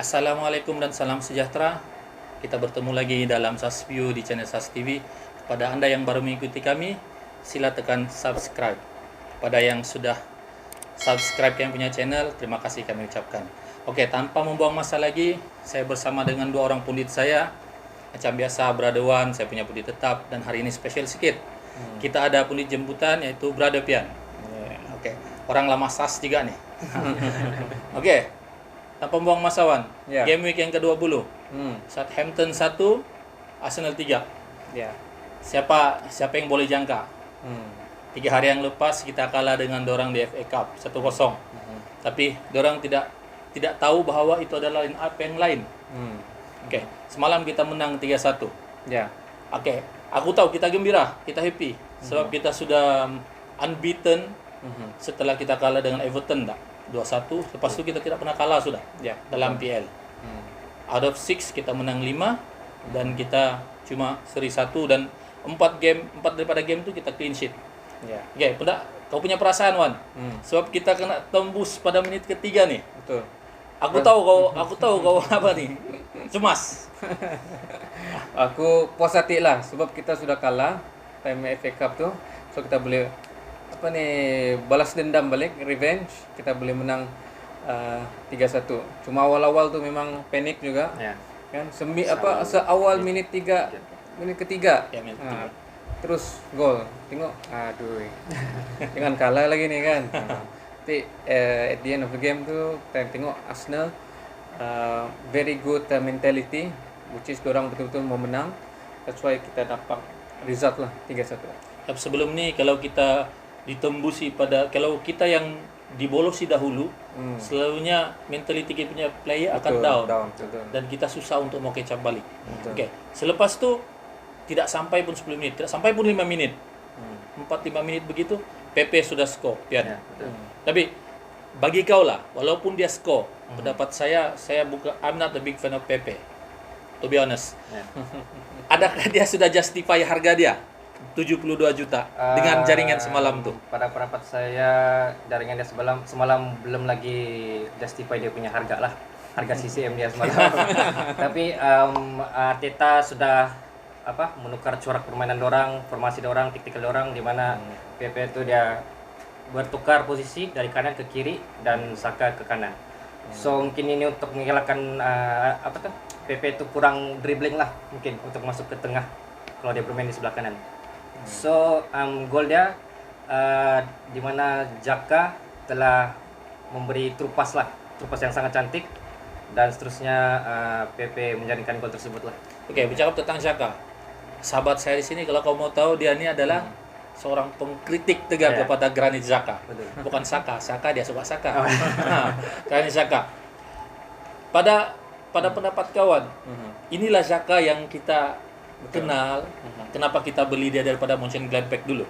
Assalamualaikum dan salam sejahtera. Kita bertemu lagi dalam SAS View di channel SAS TV. Kepada Anda yang baru mengikuti kami, sila tekan subscribe. Pada yang sudah subscribe yang punya channel, terima kasih kami ucapkan. Oke, tanpa membuang masa lagi, saya bersama dengan dua orang pundit saya. Macam biasa, Brother Wan, saya punya pundit tetap, dan hari ini spesial sedikit. Kita ada pundit jemputan, yaitu Brother Pian. Oke, orang lama SAS juga nih. Oke, tanpa membuang masa, Wan. Game week yang ke-20. Southampton 1, Arsenal 3. Siapa yang boleh jangka? 3 hari yang lepas kita kalah dengan dorang di FA Cup 1-0. Tapi dorang tidak tahu bahwa itu adalah line up yang lain. Oke, semalam kita menang 3-1. Oke, aku tahu kita gembira, kita happy sebab kita sudah unbeaten setelah kita kalah dengan Everton 2-1. Lepas itu kita tidak pernah kalah sudah dalam PL. Out of 6 kita menang 5 dan kita cuma seri 1 dan 4 daripada game itu kita clean sheet. Oke, kau punya perasaan, Wan? Sebab kita kena tembus pada menit ketiga nih. Betul. Aku tahu kau apa nih? Cemas. Aku puas hati lah sebab kita sudah kalah time FA Cup tuh. So kita boleh balas dendam balik, revenge. Kita boleh menang 3-1. Cuma awal-awal tuh memang panik juga. Kan seawal menit ketiga. Terus gol. Tengok, aduh. Jangan kalah lagi nih kan. Tapi at the end of the game tuh kita tengok Arsenal very good mentality, which is orang betul-betul mau menang. That's why kita dapat result lah 3-1. Sebelum ni kalau kita ditembusi kalau kita yang dibolosi dahulu, selalunya mentality kita punya player akan down. Dan kita susah untuk mau catch up balik. Oke, selepas tu tidak sampai pun 10 menit, tidak sampai pun 5 menit. 4-5 menit begitu, Pepe sudah score, Pian. Tapi bagi kau lah, walaupun dia score, pendapat saya I'm not a big fan of Pepe, to be honest. Adakah dia sudah justify harga dia 72 juta dengan jaringan semalam tuh? Pada pendapat saya, jaringan dia semalam belum lagi justify dia punya harga lah, harga CCM dia semalam. Tapi Arteta sudah menukar corak permainan dorang, formasi dorang, taktikal dorang, di mana Pepe itu dia bertukar posisi dari kanan ke kiri dan Saka ke kanan. So mungkin ini untuk mengelakkan Pepe itu kurang dribbling lah mungkin untuk masuk ke tengah kalau dia bermain di sebelah kanan. So gol dia di mana Xhaka telah memberi trupas yang sangat cantik, dan seterusnya Pepe menjaringkan gol tersebut lah. Oke, bicara tentang Xhaka, sahabat saya di sini kalau kau mau tahu, dia ini adalah seorang pengkritik tegar kepada Granit Xhaka. Bukan Saka dia suka Saka. Granit Xhaka. Pada pendapat kawan, inilah Xhaka yang kita kenal. Kenapa kita beli dia daripada Mönchengladbach dulu?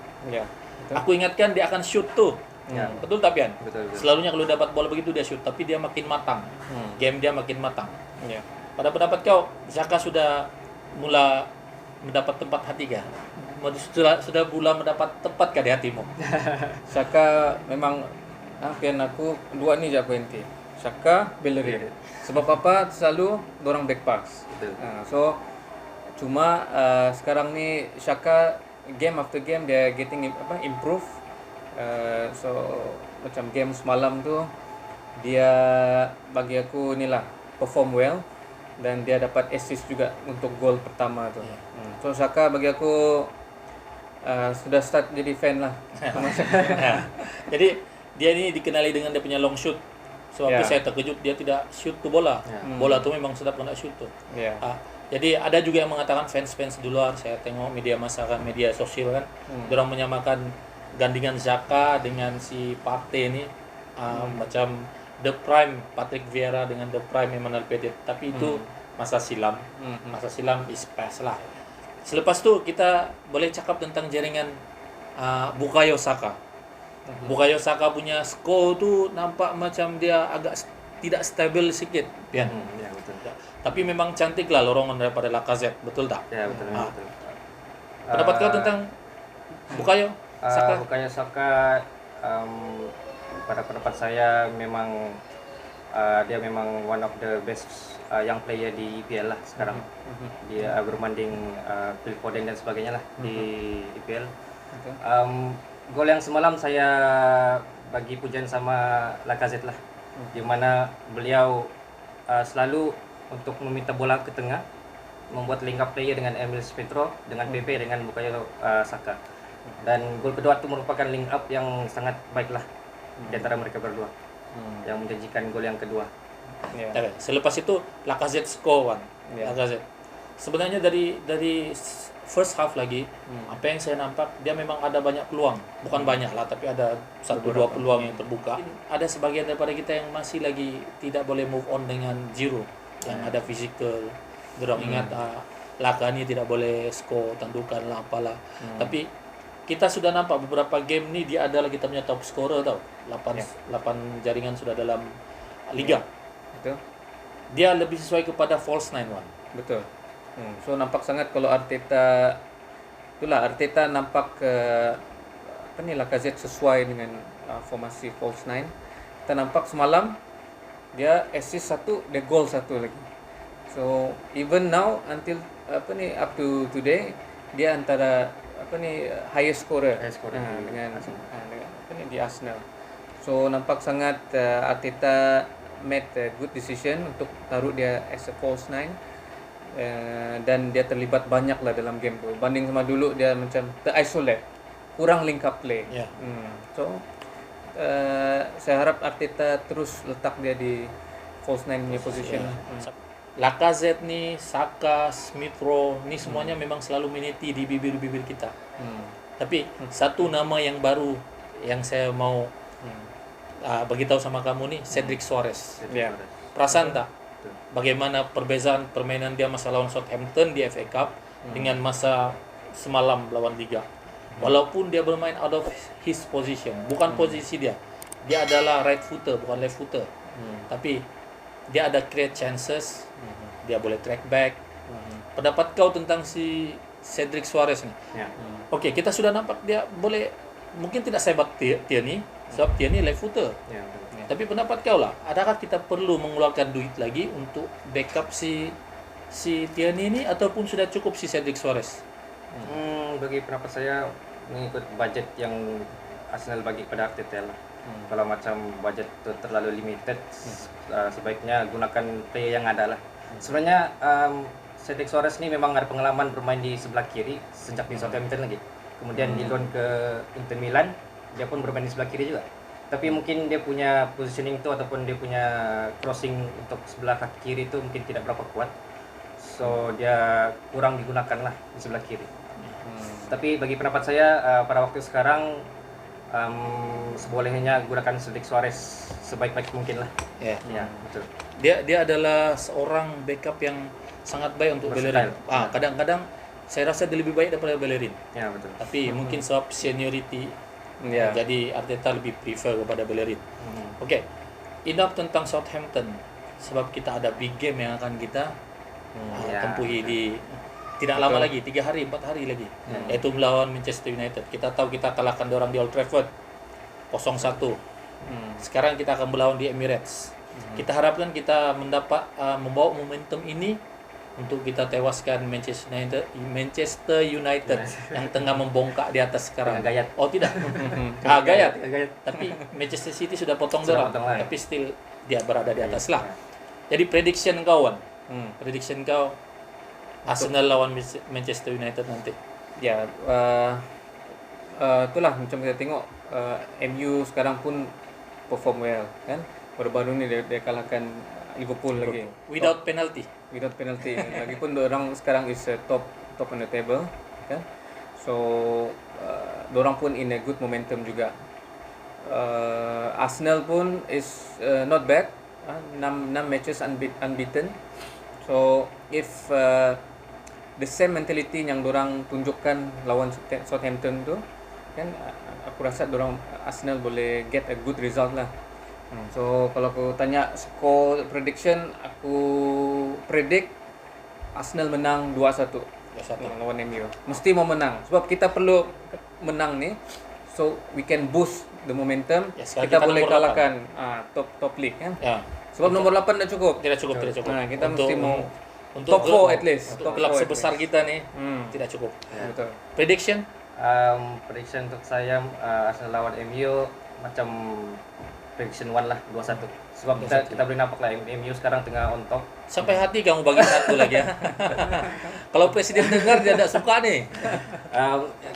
Aku ingatkan dia akan shoot tuh. Betul tak, Pian? Betul. Selalunya kalau dapat bola begitu dia shoot, tapi dia makin matang. Game dia makin matang. Pada pendapat kau, Xhaka sudah mula mendapat tempat hati kah? Sudah mula mendapat tempat kah di hatimu? Saka memang Pian aku dua ni je aku inti. Saka, Bellerin. Sebab apa? Selalu dorang back pass. So cuma sekarang ni Saka game after game dia getting improve. So macam game semalam tu dia bagi aku inilah perform well, dan dia dapat assist juga untuk gol pertama tu. So Saka bagi aku sudah start jadi fan lah. Jadi dia ini dikenali dengan dia punya long shoot. Sebab itu saya terkejut dia tidak shoot tu bola. Bola tu memang sedap kena shoot tu. Jadi ada juga yang mengatakan fans di luar, saya tengok media massa kan, media sosial kan, dorang menyamakan gandingan Xhaka dengan si Partey ini macam the prime Patrick Vieira dengan the prime Emmanuel Petit. Tapi itu masa silam. Masa silam is past lah. Selepas tu kita boleh cakap tentang jaringan Bukayo Saka. Bukayo Saka punya skor tu nampak macam dia agak tidak stabil sikit, Pian. Betul. Tapi memang cantik lah lorongan daripada Lacazette, betul tak? Ya, betul. Pendapat kau tentang Bukayo? Saka? Bukannya Saka, pada pendapat saya memang dia memang one of the best young player di EPL lah sekarang. Dia bermanding Phil Foden dan sebagainya lah di EPL. Okay. Gol yang semalam saya bagi pujian sama Lacazette lah, di mana beliau selalu untuk meminta bola ke tengah, membuat link up player dengan Emil Smith-Rowe, dengan Pepe, dengan Bukayo Saka. Dan gol kedua itu merupakan link up yang sangat baik lah di antara mereka berdua, yang menjanjikan gol yang kedua. Ya. Okay. Selepas itu Lacazette score one. Ya. Lacazette. Sebenarnya dari first half lagi, apa yang saya nampak dia memang ada banyak peluang, bukan banyak lah, tapi ada 1-2 peluang yang terbuka. Ada sebagian daripada kita yang masih lagi tidak boleh move on dengan Giroud yang ada physical. Dorang ingat Laka ni tidak boleh score tandukan lah apalah. Tapi kita sudah nampak beberapa game ni dia adalah kita punya top scorer tau. 8 jaringan sudah dalam liga. Betul. Dia lebih sesuai kepada false 9-1. Betul. So nampak sangat kalau Arteta, itulah Arteta nampak Lacazette sesuai dengan formasi false 9. Kita nampak semalam dia assist satu, dia gol satu lagi. So even now until up to today dia antara highest scorer, dengan di Arsenal. So nampak sangat Arteta made a good decision untuk taruh dia as a false 9. Dan dia terlibat banyak lah dalam game tu. Banding sama dulu dia macam ter-isolate, kurang link up play. Yeah. So saya harap Arteta terus letak dia di false 9 punya position. Lacazette ni, Saka, Smith-Rowe ni semuanya memang selalu meniti di bibir-bibir kita. Tapi satu nama yang baru yang saya mau beritahu sama kamu ni, Cedric Soares. Ya. Perasan tak bagaimana perbezaan permainan dia masa lawan Southampton di FA Cup dengan masa semalam lawan Liga. Walaupun dia bermain out of his position, bukan posisi dia. Dia adalah right footer, bukan left footer. Tapi dia ada create chances. Dia boleh track back. Pendapat kau tentang si Cedric Soares ni? Ya. Okey, kita sudah nampak dia boleh, mungkin tidak sehebat Tierney, sebab Tierney left footer. Ya. Tapi pendapat kau lah, adakah kita perlu mengeluarkan duit lagi untuk backup si Tierney ni ataupun sudah cukup si Cedric Soares? Bagi pendapat saya mengikut budget yang Arsenal bagi kepada Arteta lah. Kalau macam budget tu terlalu limited, sebaiknya gunakan player yang ada lah. Sebenarnya Cedric Soares ni memang ada pengalaman bermain di sebelah kiri sejak di Southampton lagi. Kemudian di loan ke Inter Milan, dia pun bermain di sebelah kiri juga. Tapi mungkin dia punya positioning tu ataupun dia punya crossing untuk sebelah kaki kiri tu mungkin tidak berapa kuat. So dia kurang digunakan lah di sebelah kiri. Tapi bagi pendapat saya pada waktu sekarang sebolehnya gunakan Cedric Soares sebaik-baik mungkin lah. Ya. Ya, betul. Dia adalah seorang backup yang sangat baik untuk Bellerin. Kadang-kadang saya rasa dia lebih baik daripada Bellerin. Ya, betul. Tapi mungkin sebab seniority, jadi Arteta lebih prefer kepada Bellerin. Okey. Enough tentang Southampton, sebab kita ada big game yang akan kita tempuhi di tidak lama lagi, 3 hari, 4 hari lagi, yaitu melawan Manchester United. Kita tahu kita kalahkan dorang di Old Trafford 0-1. Sekarang kita akan melawan di Emirates. Kita harapkan kita membawa momentum ini untuk kita tewaskan Manchester United yang tengah membongkak di atas sekarang. Gayat. Oh tidak. Gayat. Tapi Manchester City sudah potong dorang, tapi still dia berada di atas lah. Jadi prediction kau kan? Prediction kau Arsenal lawan Manchester United nanti. Ya, itulah macam kita tengok MU sekarang pun perform well kan. Baru-baru ni dia kalahkan Liverpool lagi Without penalty. Lagipun orang sekarang is top on the table kan. So dorang pun in a good momentum juga. Arsenal pun is not bad. 6 matches unbeaten. So if the same mentality yang dorang tunjukkan lawan Southampton tu kan, aku rasa dorang Arsenal boleh get a good result lah. So kalau aku tanya score prediction, aku predict Arsenal menang 2-1 lawan MU. Mesti mau menang sebab kita perlu menang ni so we can boost the momentum. Ya, sekarang kita kita boleh nomor kalahkan top league kan. Ya, Sebab nomor 8 dah cukup. tidak cukup, tidak cukup. Nah, kita Untuk- mesti mau untuk top 4 at least. Untuk Top klub 4 at sebesar least. kita nih Hmm. tidak cukup. Betul. Prediction? Prediction untuk saya Arsenal lawan MU macam prediction 1 lah 2-1. Sebab kita boleh nampak lah MU sekarang tengah on top. Sampai hati kamu bagi satu lagi ya. Kalau presiden dengar dia tidak suka nih.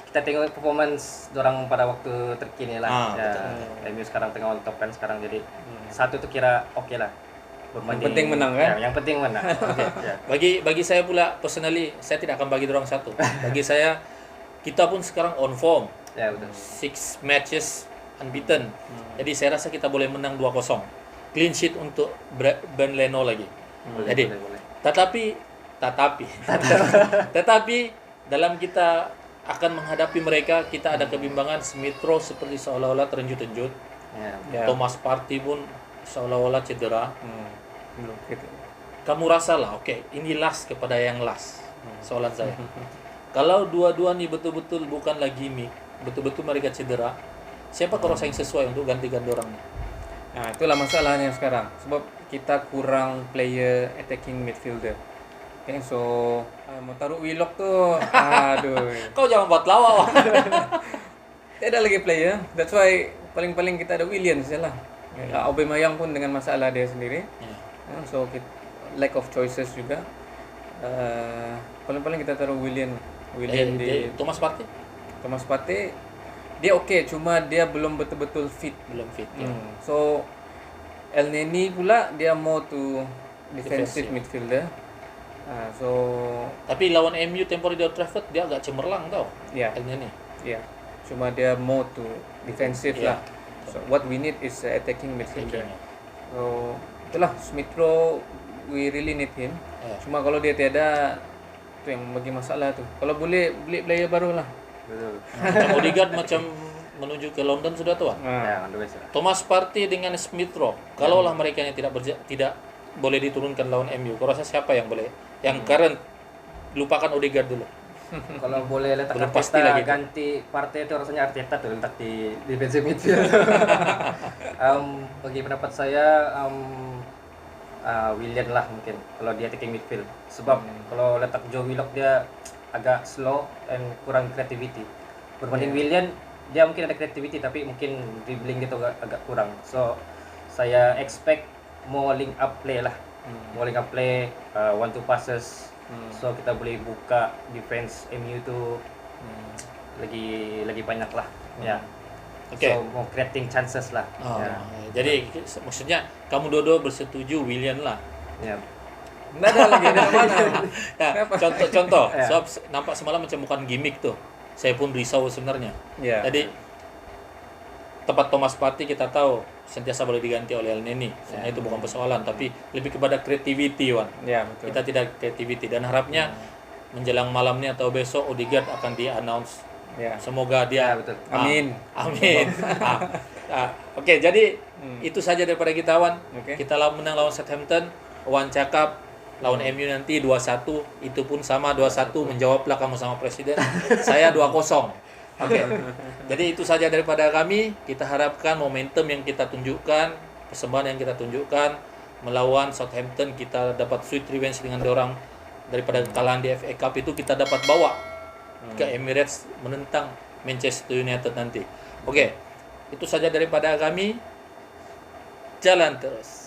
Kita tengok performance orang pada waktu terkini lah. Ah, MU sekarang tengah on top kan sekarang, jadi satu tu kira okey lah. Yang penting menang kan? Ya, yang penting menang. Ya. Bagi saya pula personally, saya tidak akan bagi dorang satu. Bagi saya kita pun sekarang on form. Ya betul. 6 matches unbeaten. Jadi saya rasa kita boleh menang 2-0. Clean sheet untuk Ben Leno lagi. Boleh, Jadi boleh. tetapi dalam kita akan menghadapi mereka, kita ada kebimbangan. Smith Rowe seperti seolah-olah terenjut-enjut. Ya. Ya. Thomas Partey pun seolah-olah cedera. Belum gitu. Kamu rasalah, oke, ini last kepada yang last. Soalan saya. Kalau dua-dua nih betul-betul bukanlah gimmick, betul-betul mereka cedera, siapa kau rasa yang sesuai untuk ganti-ganti orang nih? Nah, itulah masalahnya sekarang. Sebab kita kurang player attacking midfielder. Okay, so mau taruh Willock tuh, aduh. Kau jangan buat lawak. Tidak ada lagi player. That's why paling-paling kita ada Williams je lah. Aubameyang pun dengan masalah dia sendiri. So lack of choices juga. Paling-paling kita taruh William di Thomas Partey Thomas Partey. Dia okey, cuma dia belum betul-betul fit. belum fit. Ya. So El Neni pula dia more to defensive Defensive. midfielder. So Tapi lawan MU tempo di Old Trafford dia agak cemerlang tau. ya, Ini. ya. Cuma dia more to defensive Ya. lah. So what we need is attacking midfielder. Attacking, So itulah Smith Rowe, we really need him. Ya. Cuma kalau dia tiada, tu yang bagi masalah tu. Kalau boleh beli player baru lah. Betul. Macam Odegaard macam menuju ke London sudah tua. Ya, on the way lah. Thomas Partey dengan Smith Rowe, kalaulah mereka yang tidak boleh diturunkan lawan MU, kau rasa siapa yang boleh? Yang current, lupakan Odegaard dulu. Kalau boleh letak Belum pasti Arteta lagi tu. ganti Partey itu rasanya Arteta tuh letak di defensive midfield. Bagi pendapat saya Willian lah mungkin kalau dia taking midfield. Sebab kalau letak Joe Willock dia agak slow and kurang creativity. Berbanding Willian dia mungkin ada creativity tapi mungkin dribbling gitu agak kurang. So saya expect more link up play lah. More link up play, 1-2 passes. So kita boleh buka defense MU tu lagi banyak lah. Ya. Okey. So more creating chances lah. Oh, Ya. Jadi maksudnya kamu dua bersetuju William lah. Ya. Nggak ada lagi dari mana? Ya, contoh, Ya. sebab nampak semalam macam bukan gimmick tuh. Saya pun risau sebenarnya. Ya. Jadi tempat Thomas Partey kita tahu sentiasa boleh diganti oleh El Neni. Sebenarnya itu bukan persoalan, tapi lebih kepada creativity, Wan. Ya, betul. Kita tidak creativity dan harapnya menjelang malamnya atau besok Odegaard akan di-announce. Ya. Semoga Ya, dia betul. Amin. Amin. Oke, jadi itu saja daripada kita, Wan. Oke. Kita menang lawan Southampton. Wan cakap lawan MU nanti 2-1, itu pun sama 2-1, menjawablah kamu sama presiden. Saya 2-0. Oke. Jadi itu saja daripada kami. Kita harapkan momentum yang kita tunjukkan, persembahan yang kita tunjukkan melawan Southampton, kita dapat sweet revenge dengan dorang daripada kekalahan di FA Cup itu kita dapat bawa ke Emirates menentang Manchester United nanti. Oke. Itu saja daripada kami. Jalan terus.